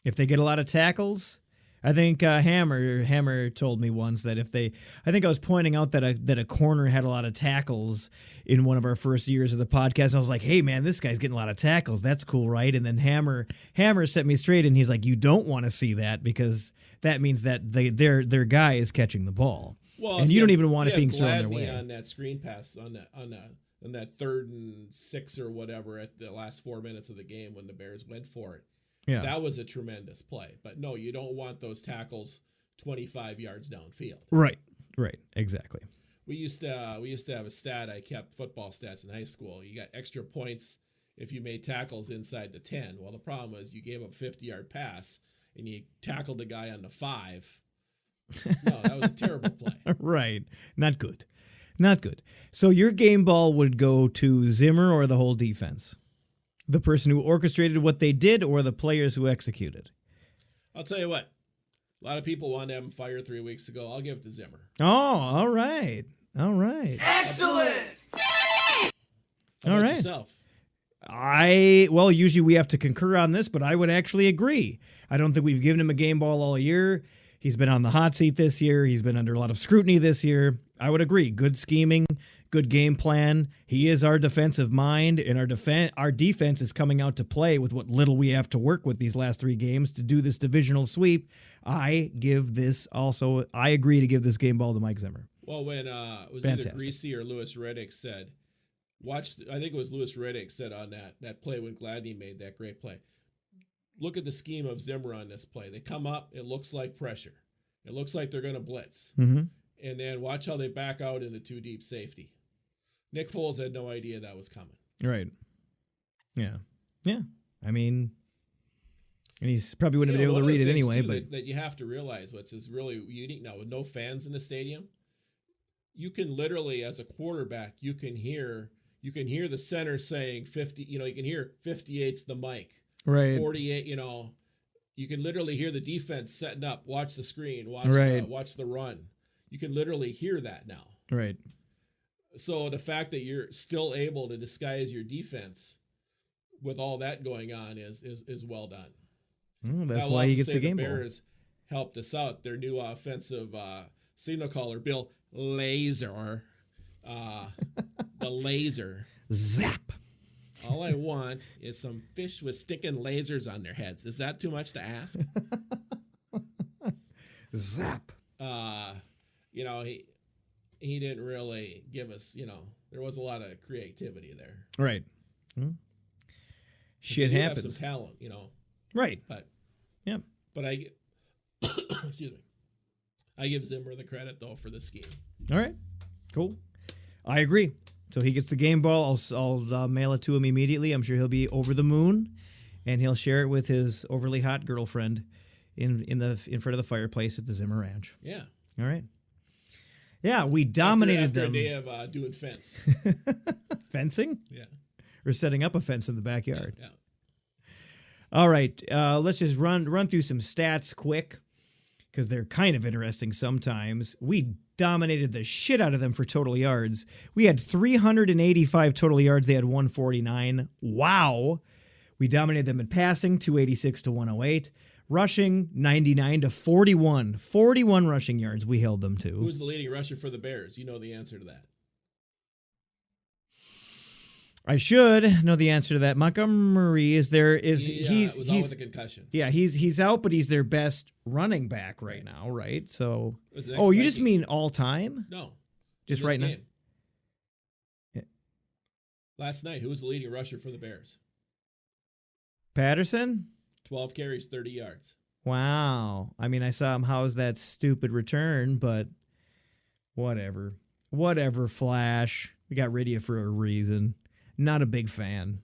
If they get a lot of tackles, I think Hammer told me once that I think I was pointing out that a corner had a lot of tackles in one of our first years of the podcast. I was like, hey man, this guy's getting a lot of tackles. That's cool, right? And then Hammer set me straight, and he's like, you don't want to see that because that means that their guy is catching the ball. Well, and you don't even want it being thrown their Gladney way. on that screen pass on that 3rd and 6 or whatever at the last 4 minutes of the game when the Bears went for it. Yeah. That was a tremendous play. But no, you don't want those tackles 25 yards downfield. Right. Exactly. We used to have a stat. I kept football stats in high school. You got extra points if you made tackles inside the 10. Well, the problem was you gave up a 50-yard pass and you tackled the guy on the 5. No, that was a terrible play. Right. Not good. So your game ball would go to Zimmer or the whole defense? The person who orchestrated what they did or the players who executed? I'll tell you what. A lot of people wanted to have him fired 3 weeks ago. I'll give it to Zimmer. Oh, all right. Excellent! How about All right. yourself? Usually we have to concur on this, but I would actually agree. I don't think we've given him a game ball all year. He's been on the hot seat this year. He's been under a lot of scrutiny this year. I would agree. Good scheming, good game plan. He is our defensive mind, and our defense is coming out to play with what little we have to work with these last 3 games to do this divisional sweep. I agree to give this game ball to Mike Zimmer. Well, when it was Fantastic. either Greasy or Lewis Riddick said, I think it was Lewis Riddick said on that play when Gladney made that great play, look at the scheme of Zimmer on this play. They come up, it looks like pressure. It looks like they're going to blitz. Mm-hmm. And then watch how they back out into 2 deep safety. Nick Foles had no idea that was coming. Right. Yeah. I mean, and he's probably wouldn't have been able to read it anyway. But that you have to realize, which is really unique now with no fans in the stadium, you can literally, as a quarterback, you can hear the center saying 50. You can hear 58's the mic. Right. 48. You can literally hear the defense setting up. Watch the screen. Watch the run. You can literally hear that now. Right. So the fact that you're still able to disguise your defense with all that going on is well done. That's why he gets the game the ball. Bears helped us out. Their new offensive signal caller, Bill Lazor, the laser. Zap. All I want is some fish with sticking lasers on their heads. Is that too much to ask? Zap. He didn't really give us, there was a lot of creativity there. Right. Shit They do happens. have some talent, Right. But I excuse me. I give Zimmer the credit though for the scheme. All right. Cool. I agree. So he gets the game ball. I'll mail it to him immediately. I'm sure he'll be over the moon, and he'll share it with his overly hot girlfriend in front of the fireplace at the Zimmer Ranch. Yeah. All right. Yeah, we dominated after them. a day of doing fence. Fencing? Yeah. Or setting up a fence in the backyard. Yeah. All right. Let's just run through some stats quick, because they're kind of interesting sometimes. We dominated the shit out of them for total yards. We had 385 total yards. They had 149. Wow. We dominated them in passing, 286 to 108. Rushing, 99 to 41. 41 rushing yards we held them to. Who's the leading rusher for the Bears? You know the answer to that. I should know the answer to that. Montgomery is there. He's out with a concussion. Yeah, he's out, but he's their best running back right now, right? So, you just mean all time? No, just right now. Yeah. Last night, who was the leading rusher for the Bears? Patterson. 12 carries, 30 yards. Wow. I mean, I saw him house that stupid return, but whatever. Whatever, Flash. We got rid of you for a reason. Not a big fan.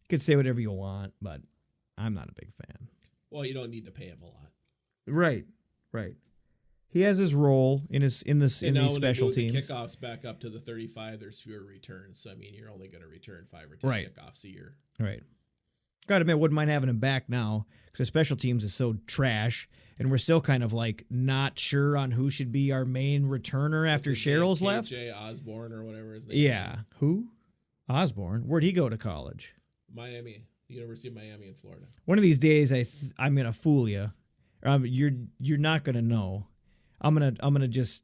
You could say whatever you want, but I'm not a big fan. Well, you don't need to pay him a lot. Right. He has his role in these special teams. The kickoffs back up to the 35. There's fewer returns. So I mean, you're only going to return 5 or 10 kickoffs a year. Right. Got to admit, wouldn't mind having him back now because our special teams is so trash, and we're still kind of like not sure on who should be our main returner after Cheryl's left. KJ Osborne or whatever his name. Yeah. Who? Osborne. Where'd he go to college? Miami, the University of Miami in Florida. One of these days, I'm gonna fool you. You're not gonna know. I'm gonna just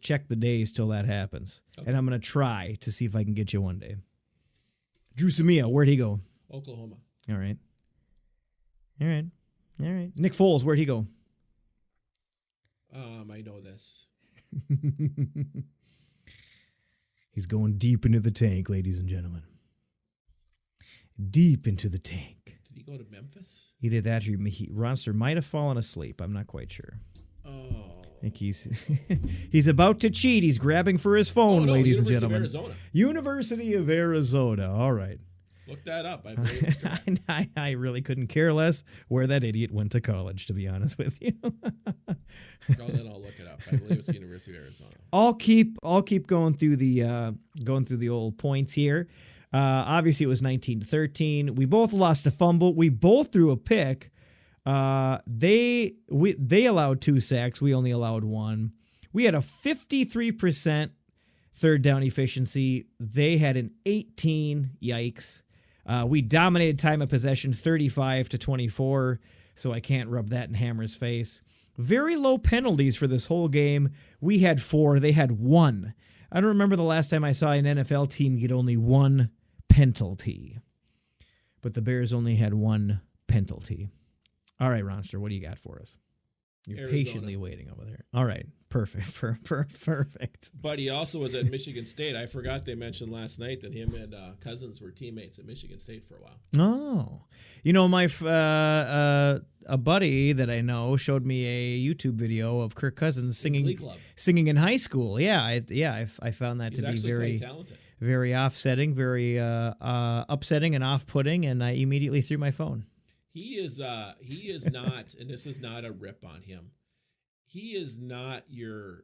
check the days till that happens, and I'm gonna try to see if I can get you one day. Drew Samia, where'd he go? Oklahoma. All right. Nick Foles, where'd he go? I know this. He's going deep into the tank, ladies and gentlemen. Deep into the tank. Did he go to Memphis? Either that or Ronster might have fallen asleep. I'm not quite sure. Oh. I think he's about to cheat. He's grabbing for his phone, ladies and gentlemen. University of Arizona. All right. Look that up. I believe it's correct. I really couldn't care less where that idiot went to college, to be honest with you. Then I'll look it up. I believe it's the University of Arizona. I'll keep going through the old points here. Obviously, it was 19-13. We both lost a fumble. We both threw a pick. They allowed 2 sacks. We only allowed 1. We had a 53% third down efficiency. They had an 18. Yikes. We dominated time of possession 35-24, so I can't rub that in Hammer's face. Very low penalties for this whole game. We had 4. They had 1. I don't remember the last time I saw an NFL team get only 1 penalty. But the Bears only had 1 penalty. All right, Ronster, what do you got for us? You're Arizona. Patiently waiting over there. All right. Perfect. Perfect. But he also was at Michigan State. I forgot they mentioned last night that him and Cousins were teammates at Michigan State for a while. Oh. You know, my a buddy that I know showed me a YouTube video of Kirk Cousins singing in high school. Yeah, I found that to be very talented. Very offsetting, very upsetting and off-putting, and I immediately threw my phone. He is not, and this is not a rip on him. He is not your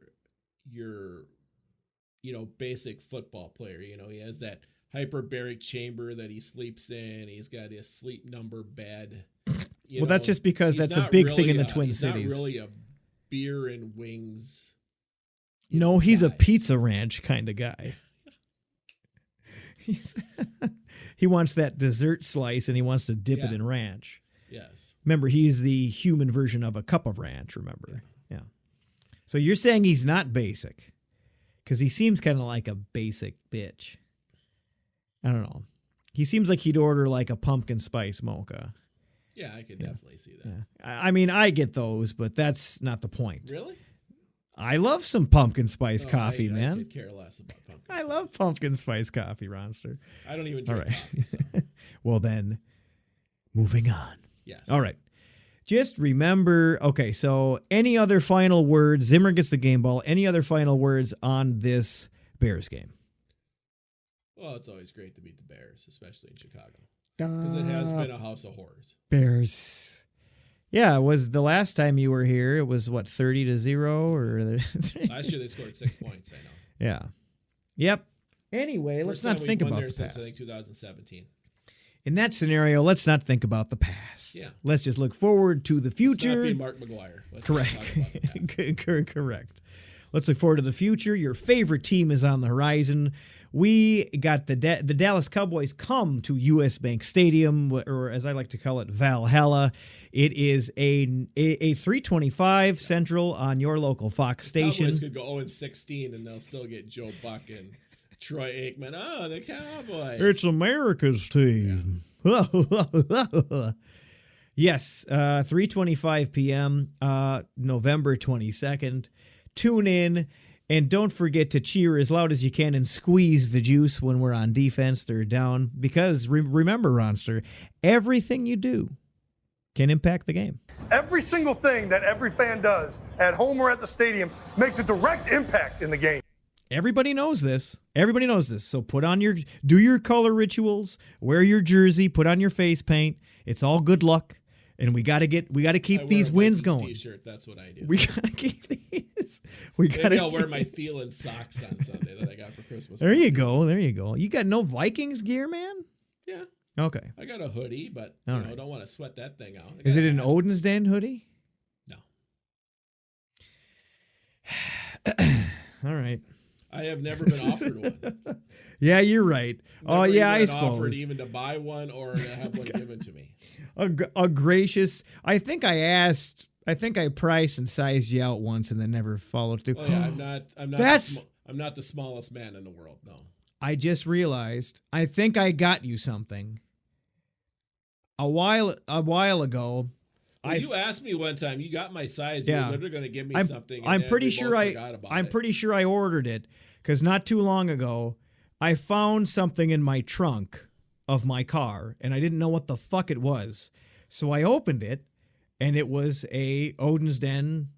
basic football player. You know, he has that hyperbaric chamber that he sleeps in. He's got his sleep number bed. That's just because that's a big thing in the Twin Cities. He's not really a beer and wings. No, he's a Pizza Ranch kind of guy. He wants that dessert slice and he wants to dip it in ranch. Yes. Remember, he's the human version of a cup of ranch, remember? Yeah. So you're saying he's not basic because he seems kind of like a basic bitch. I don't know. He seems like he'd order like a pumpkin spice mocha. Yeah, I could definitely see that. Yeah. I mean, I get those, but that's not the point. Really? I love some pumpkin spice coffee, man. I could care less about pumpkin spice. I love pumpkin spice coffee, Ronster. I don't even drink coffee. So. Well, then, moving on. Yes. All right. Just remember, okay, so any other final words? Zimmer gets the game ball. Any other final words on this Bears game? Well, it's always great to beat the Bears, especially in Chicago. Because it has been a house of horrors. Bears. Yeah, it was the last time you were here. It was, 30-0? Or last year they scored 6 points, I know. Yeah. Yep. Anyway, let's not think about the since, past. I think 2017. In that scenario, let's not think about the past. Yeah. Let's just look forward to the future. Let's not be Mark McGuire. Let's talk about the past. Correct. Let's look forward to the future. Your favorite team is on the horizon. We got the Dallas Cowboys come to U.S. Bank Stadium, or as I like to call it, Valhalla. It is a 3:25 Central on your local Fox station. Cowboys could go 0-16 and they'll still get Joe Buck and Troy Aikman. Oh, the Cowboys. It's America's team. Yeah. Yes, 3:25 p.m., November 22nd. Tune in, and don't forget to cheer as loud as you can and squeeze the juice when we're on defense. They're down. Because remember, Ronster, everything you do can impact the game. Every single thing that every fan does at home or at the stadium makes a direct impact in the game. Everybody knows this. Everybody knows this. So do your color rituals, wear your jersey, put on your face paint. It's all good luck. And we gotta keep these wins going. T-shirt, that's what I do. We gotta keep these. Maybe I'll wear my Feelin' socks on Sunday that I got for Christmas. There you go. You got no Vikings gear, man? Yeah. Okay. I got a hoodie, but I don't want to sweat that thing out. Is it an Odin's Den hoodie? No. All right. I have never been offered one. Yeah, you're right. Never I been suppose. offered even to buy one or to have one given to me. A gracious. I think I priced and sized you out once and then never followed through. Oh yeah, I'm not the smallest man in the world. No. I just realized. I think I got you something. A while ago. Well, you asked me one time. You got my size. Yeah. You were literally going to give me something. I'm pretty sure I ordered it because not too long ago I found something in my trunk of my car and I didn't know what the fuck it was. So I opened it and it was a Odin's Den.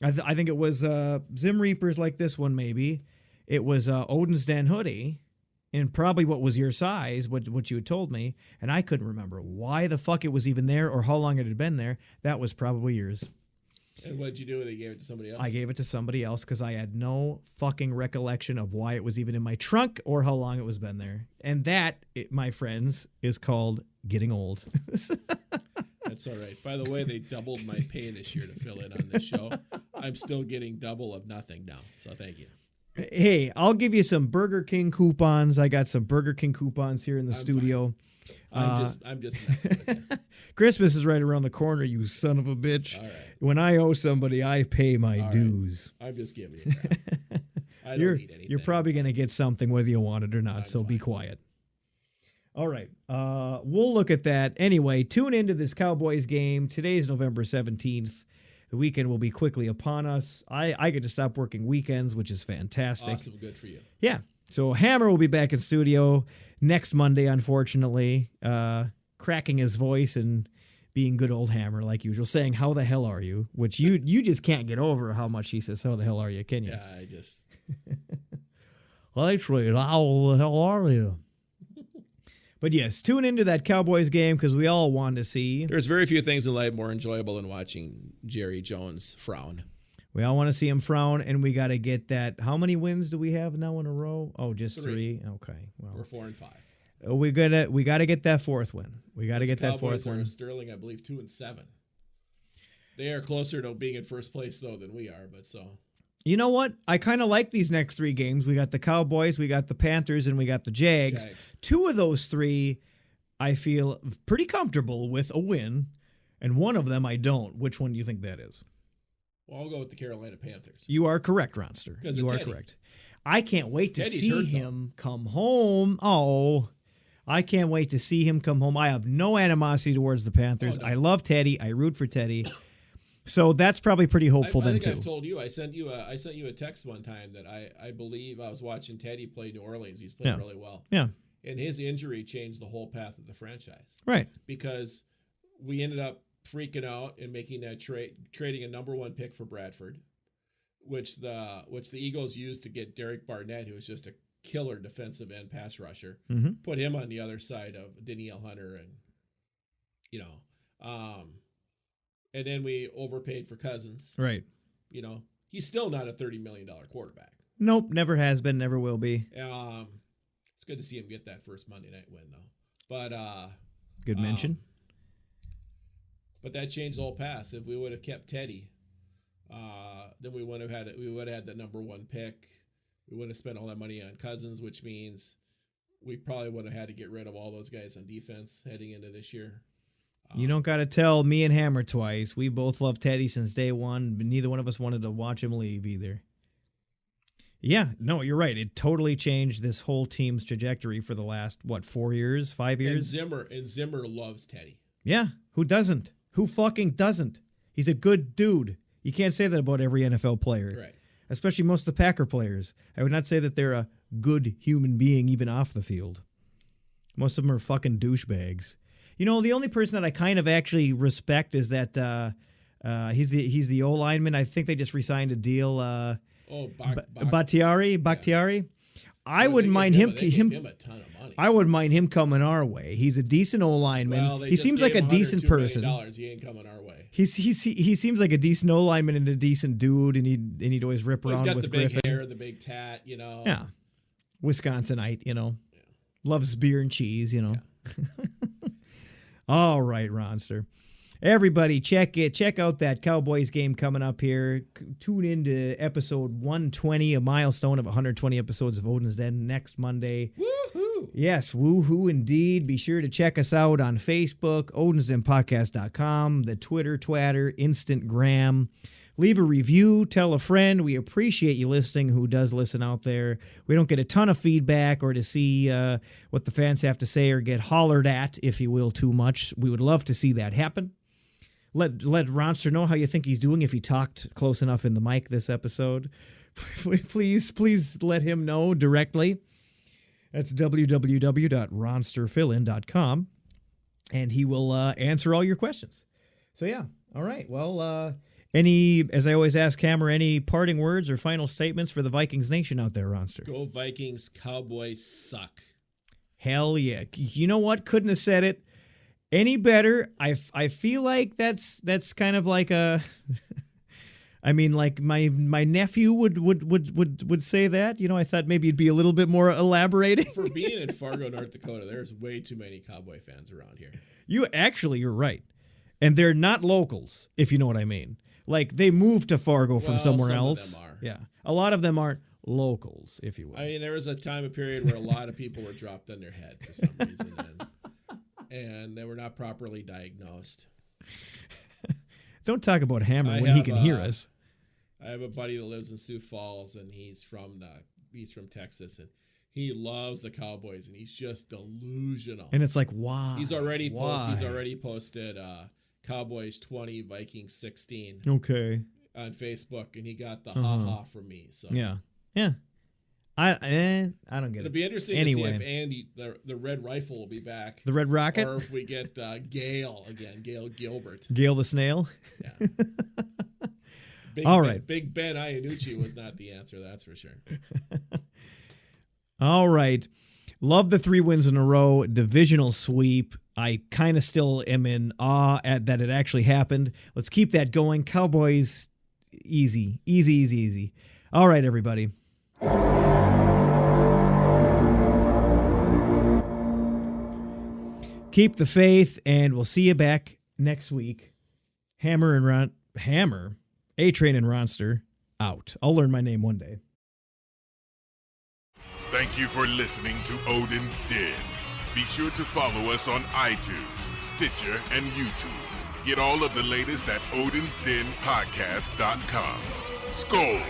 I think it was Zim Reapers like this one maybe. It was Odin's Den hoodie. And probably what was your size, what you had told me, and I couldn't remember why the fuck it was even there or how long it had been there. That was probably yours. And what did you do with it? You gave it to somebody else? I gave it to somebody else because I had no fucking recollection of why it was even in my trunk or how long it was been there. And that, my friends, is called getting old. That's all right. By the way, they doubled my pay this year to fill in on this show. I'm still getting double of nothing now, so thank you. Hey, I'll give you some Burger King coupons. I got some Burger King coupons here in the studio. I'm just messing with you. Christmas is right around the corner, you son of a bitch. All right. When I owe somebody, I pay my dues. Right. I'm just giving you crap. I don't need anything. You're probably going to get something whether you want it or not, so fine. be quiet. All right. We'll look at that. Anyway, tune into this Cowboys game. Today's November 17th. The weekend will be quickly upon us. I get to stop working weekends, which is fantastic. Awesome. Good for you. Yeah. So Hammer will be back in studio next Monday, unfortunately, cracking his voice and being good old Hammer like usual, saying, "How the hell are you?" Which you just can't get over how much he says, "How the hell are you?" Can you? Yeah, I just... Actually, how the hell are you? But yes, tune into that Cowboys game because we all want to see. There's very few things in life more enjoyable than watching Jerry Jones frown. We all want to see him frown, and we got to get that. How many wins do we have now in a row? Oh, just three. Okay, well, we're 4-5. We got to get that fourth win. We got to get that fourth win. Sterling, I believe, 2-7. They are closer to being in first place though than we are, but so. You know what? I kind of like these next three games. We got the Cowboys, we got the Panthers, and we got the Jags. Two of those three, I feel pretty comfortable with a win, and one of them I don't. Which one do you think that is? Well, I'll go with the Carolina Panthers. You are correct, Ronster. You are correct. I can't wait to see him come home. Oh, I can't wait to see him come home. I have no animosity towards the Panthers. Oh, no. I love Teddy. I root for Teddy. So that's probably pretty hopeful then too. I've told you. I sent you a text one time that I believe I was watching Teddy play New Orleans. He's playing really well. Yeah. And his injury changed the whole path of the franchise. Right. Because we ended up freaking out and making that trading a number 1 pick for Bradford, which the Eagles used to get Derek Barnett, who was just a killer defensive end pass rusher. Mm-hmm. Put him on the other side of Danielle Hunter, and and then we overpaid for Cousins. Right. He's still not a $30 million quarterback. Nope, never has been, never will be. It's good to see him get that first Monday night win, though. But Good mention. But that changed the whole pass. If we would have kept Teddy, then we would have had the number 1 pick. We wouldn't have spent all that money on Cousins, which means we probably would have had to get rid of all those guys on defense heading into this year. You don't got to tell me and Hammer twice. We both loved Teddy since day one, but neither one of us wanted to watch him leave either. Yeah, no, you're right. It totally changed this whole team's trajectory for the last, 4 years, 5 years? And Zimmer loves Teddy. Yeah, who doesn't? Who fucking doesn't? He's a good dude. You can't say that about every NFL player. Right. Especially most of the Packer players. I would not say that they're a good human being even off the field. Most of them are fucking douchebags. You know, the only person that I kind of actually respect is that he's the O-lineman. I think they just re-signed a deal. Bakhtiari. Yeah. I wouldn't mind him. They gave him a ton of money. I wouldn't mind him coming our way. He's a decent O-lineman. Well, he seems like a decent person. He ain't coming our way. He seems like a decent O-lineman and a decent dude, and he'd always rip around with Griffin. He's got the big hair, the big tat, you know. Yeah, Wisconsinite, you know. Yeah. Loves beer and cheese, you know. Yeah. All right, Ronster. Everybody, check out that Cowboys game coming up here. Tune into episode 120, a milestone of 120 episodes of Odin's Den next Monday. Woohoo! Yes, woohoo indeed. Be sure to check us out on Facebook, odinsdenpodcast.com, the Twitter, Instantgram. Leave a review, tell a friend. We appreciate you listening, who does listen out there. We don't get a ton of feedback or to see what the fans have to say or get hollered at, if you will, too much. We would love to see that happen. Let Ronster know how you think he's doing if he talked close enough in the mic this episode. Please let him know directly. That's www.ronsterfillin.com, and he will answer all your questions. So, yeah. All right. Well, as I always ask Hammer, any parting words or final statements for the Vikings Nation out there, Ronster? Go Vikings. Cowboys suck. Hell yeah. You know what? Couldn't have said it any better. I feel like that's kind of like a I mean, like my nephew would say that. You know, I thought maybe it'd be a little bit more elaborating. For being in Fargo, North Dakota, there's way too many Cowboy fans around here. You're right. And they're not locals, if you know what I mean. Like, they moved to Fargo from somewhere else. Some of them are. Yeah. A lot of them aren't locals, if you will. I mean, there was a period where a lot of people were dropped on their head for some reason, and they were not properly diagnosed. Don't talk about Hammer when he can hear us. I have a buddy that lives in Sioux Falls, and he's from Texas, and he loves the Cowboys, and he's just delusional. And it's like, why? He's already posted Cowboys 20, Vikings 16. Okay. On Facebook, and he got the ha-ha from me. So yeah. I don't get it. It'll be interesting to see if Andy, the Red Rifle, will be back. The Red Rocket? Or if we get Gail again, Gail Gilbert. Gail the Snail? Yeah. Big Ben Iannucci was not the answer, that's for sure. All right. Love the 3 wins in a row, divisional sweep. I kind of still am in awe at that it actually happened. Let's keep that going. Cowboys, easy. All right, everybody. Keep the faith, and we'll see you back next week. A-Train and Ronster, out. I'll learn my name one day. Thank you for listening to Odin's Den. Be sure to follow us on iTunes, Stitcher, and YouTube. Get all of the latest at odinsdenpodcast.com. SKOL!